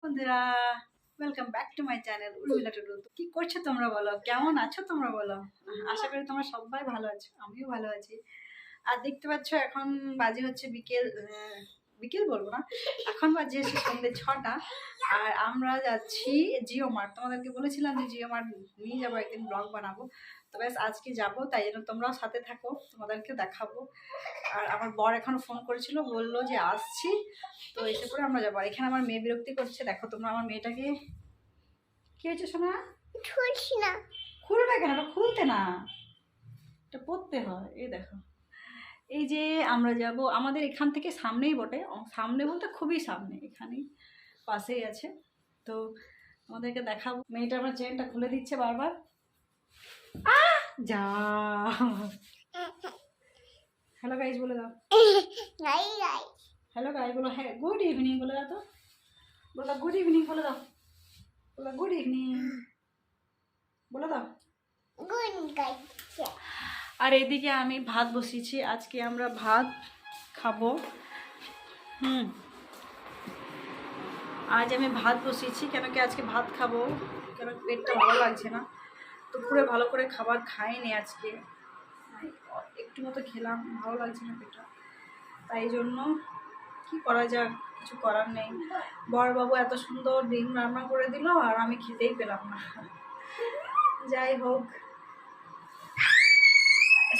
বন্ধুরা, welcome back to my channel Urmila Tudu. কি করছো তোমরা বলো, কেমন আছো তোমরা বলো? আশা করি তোমরা সবাই ভালো আছো, আমিও ভালো আছি। আর দেখতে পাচ্ছ এখন বাজে হচ্ছে বিকেল, বিকেল বলবো না, এখন বাজে এসে সন্ধ্যে 6টা। আর আমরা যাচ্ছি জিও মার্ট। তোমাদেরকে বলেছিলাম যে জিও মার্ট নিয়ে যাবো, একদিন ব্লগ বানাবো। তো ব্যাস আজকে যাবো, তাই জন্য তোমরাও সাথে থাকো, তোমাদেরকে দেখাবো। আর আমার বর এখনো ফোন করেছিল, বললো যে আসছি, তো এসে পরে আমরা যাবো। আর এখানে আমার মেয়ে বিরক্তি করছে, দেখো তোমরা আমার মেয়েটাকে। কি হয়েছে শোনা? খুলছি না। খুলবে কেন? এটা খুলতে না, এটা পড়তে হয়। এই দেখো, এই যে আমরা যাব, আমাদের এখান থেকে সামনেই বটে, সামনে বলতে খুবই সামনে, এখানেই পাশেই আছে। তো আমাদেরকে দেখাবো। মেয়েটা আমার চেনটা খুলে দিচ্ছে বারবার। যা, হ্যালো গাইজ বলে দাও। হ্যালো গাইজ বলো। হ্যাঁ, গুড ইভিনিং বলে দাও। তো বলো গুড ইভিনিং বলে দাও। বলো গুড ইভিনিং বলে দাও। আর এদিকে আমি ভাত বসিয়েছি, আজকে আমরা ভাত খাবো। আজ আমি ভাত বসিয়েছি কেন কি আজকে ভাত খাবো, কেন পেটটা ভালো লাগছে না। দুপুরে ভালো করে খাবার খাইনি আজকে, একটু মতো খেলাম, ভালো লাগছে না পেটটা, তাই জন্য কি করা যাক, কিছু করার নেই। বড়বাবু এত সুন্দর ডিম রান্না করে দিল আর আমি খেতেই পেলাম না। যাই হোক,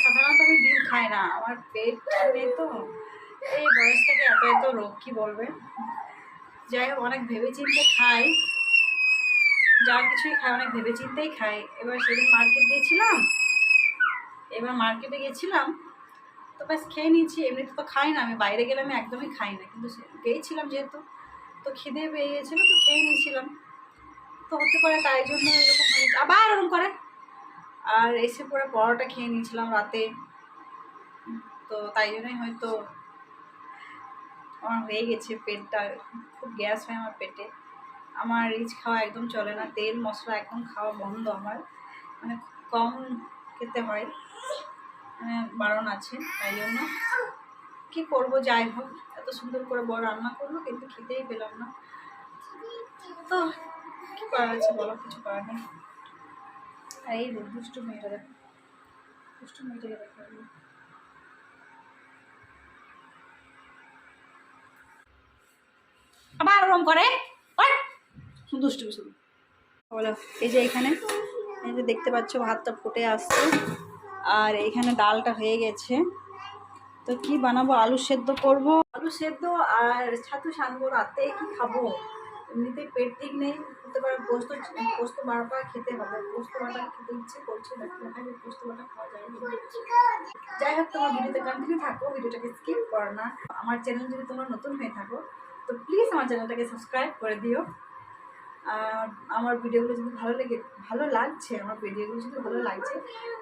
সাধারণত আমি ডিম খাই না, আমার পেট নেই তো, এই বয়স থেকে এত এত রোগ, কি বলবে। যাই হোক, অনেক ভেবে চিন্তে খাই, যা কিছুই খাই অনেক ভেবে চিন্তেই খাই। এবার সেদিন মার্কেটে গেছিলাম, তো ব্যাস খেয়ে নিয়েছি। এমনিতে তো খাই না, আমি বাইরে গেলে আমি একদমই খাই না, কিন্তু গিয়েছিলাম যেহেতু, তো খিদে পেয়ে গেছিলো, তো খেয়ে নিয়েছিলাম। তো হতে পারে তাই জন্য এরকম হয়েছে, আবার ওরকম করে। আর এসে পরে পরোটা খেয়ে নিয়েছিলাম রাতে, তো তাই জন্যই হয়তো আমার হয়ে গেছে পেটটা, খুব গ্যাস হয় আমার পেটে। আমার রিচ খাওয়া একদম চলে না, তেল মশলা একদম খাওয়া বন্ধ আমার, মানে কম খেতে হয়, মানে বারণ আছে, তাই জন্য কী করবো। যাই হোক, এত সুন্দর করে বড় রান্না করলো কিন্তু খেতেই পেলাম না, তো কী করার আছে বলো, কিছু করার নেই। আর এই দুষ্টু মেয়েটা দেখো, দুষ্টু মেয়েটাকে দেখো, আবার ওরম করে দুষ্টু শুধু বলো। এই যে এখানে, এই যে দেখতে পাচ্ছ ভাতটা ফুটে আসছে, আর এইখানে ডালটা হয়ে গেছে। তো কি বানাবো, আলু সেদ্ধ করব, আলু সেদ্ধ আর ছাতু সানবো। রাতে কি খাবো, এমনিতেই পেট ঠিক নেই, হতে পারে পোস্ত, পোস্ত বারবার খেতে হবে, পোস্ত বাটা খেতে ইচ্ছে করছে, দেখা যায় পোস্ত বাটা খাওয়া যায়। যাই হোক, তোমার ভিডিওতে কন্টিনিউ থাকো, ভিডিওটাকে স্কিপ করো না। আমার চ্যানেল যদি তোমরা নতুন হয়ে থাকো, তো প্লিজ আমার চ্যানেলটাকে সাবস্ক্রাইব করে দিও। আর আমার ভিডিওগুলো যদি ভালো লাগছে, আমার ভিডিওগুলো যদি ভালো লাগছে,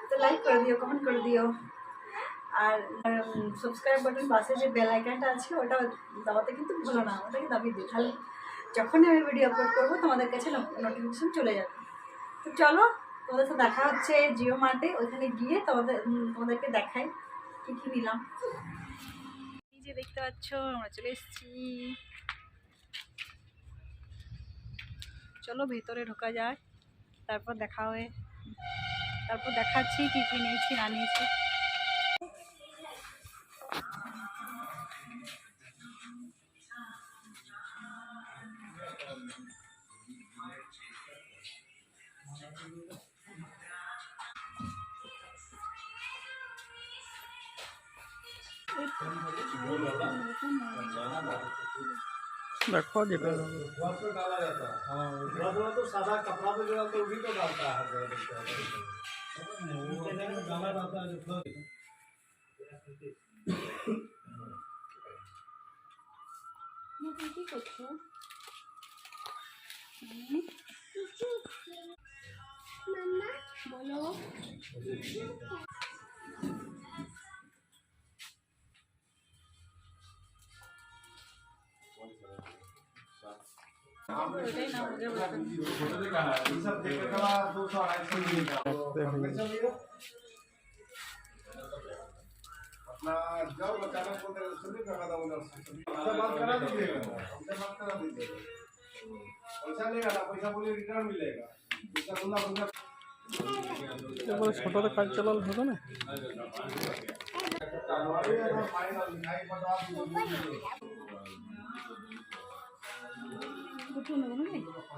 তো লাইক করে দিও, কমেন্ট করে দিও। আর সাবস্ক্রাইব বাটন পাশে যে বেল আইকনটা আছে, ওটা দাবাতে কিন্তু ভুলো না, ওটাকে দাবিয়ে দিও, তাহলে যখনই আমি ভিডিও আপলোড করবো তোমাদের কাছে নোটিফিকেশন চলে যাবে। তো চলো, তোমাদের সাথে দেখা হচ্ছে জিও মার্টে, ওইখানে গিয়ে তোমাদেরকে দেখাই কী কী নিলাম। এই যে দেখতে পাচ্ছ আমরা চলে এসেছি, চলো ভেতরে ঢোকা যায়, তারপর দেখাচ্ছি কী কী নিয়েছি না নিয়েছি। रखो जेटा डाला जाता है। हाँ, तो सादा कपड़ा पे जो डालता है उसी को डालता है, डाला जाता है जो কি করছো? বলো। ওটাই না, ওদের सब देखने का 200-250 अपना जाओ बचाना को सुनिए कहा था उधर से हमसे बात करा दीजिएगा, हमसे बात करा दीजिएगा। पैसा लेगा ना, पैसा बोले रिटर्न मिलेगा। पैसा बोला पैसा এবারে ছোটতে কাজ চালালে হবে না? फाइनल दिखाई बता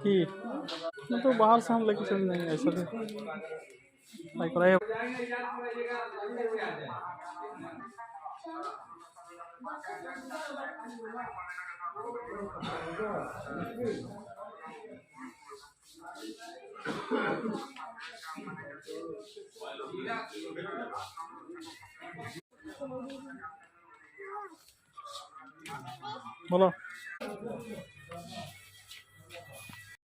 কি না তো बाहर से हम लेके चल जाएंगे ऐसा भी लाइक रहे बोलो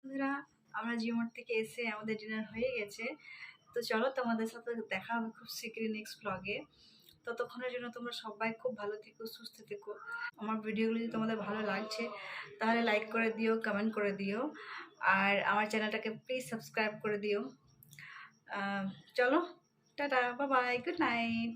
বন্ধুরা, আমরা জিওমার্ট থেকে এসে আমাদের ডিনার হয়ে গেছে। তো চলো, তোমাদের সাথে দেখা হবে খুব শীঘ্রই নেক্সট ব্লগে। ততক্ষণের জন্য তোমরা সবাই খুব ভালো থেকো, সুস্থ থেকো। আমার ভিডিওগুলো যদি তোমাদের ভালো লাগছে তাহলে লাইক করে দিও, কমেন্ট করে দিও, আর আমার চ্যানেলটাকে প্লিজ সাবস্ক্রাইব করে দিও। চলো, tata, bye bye, good night.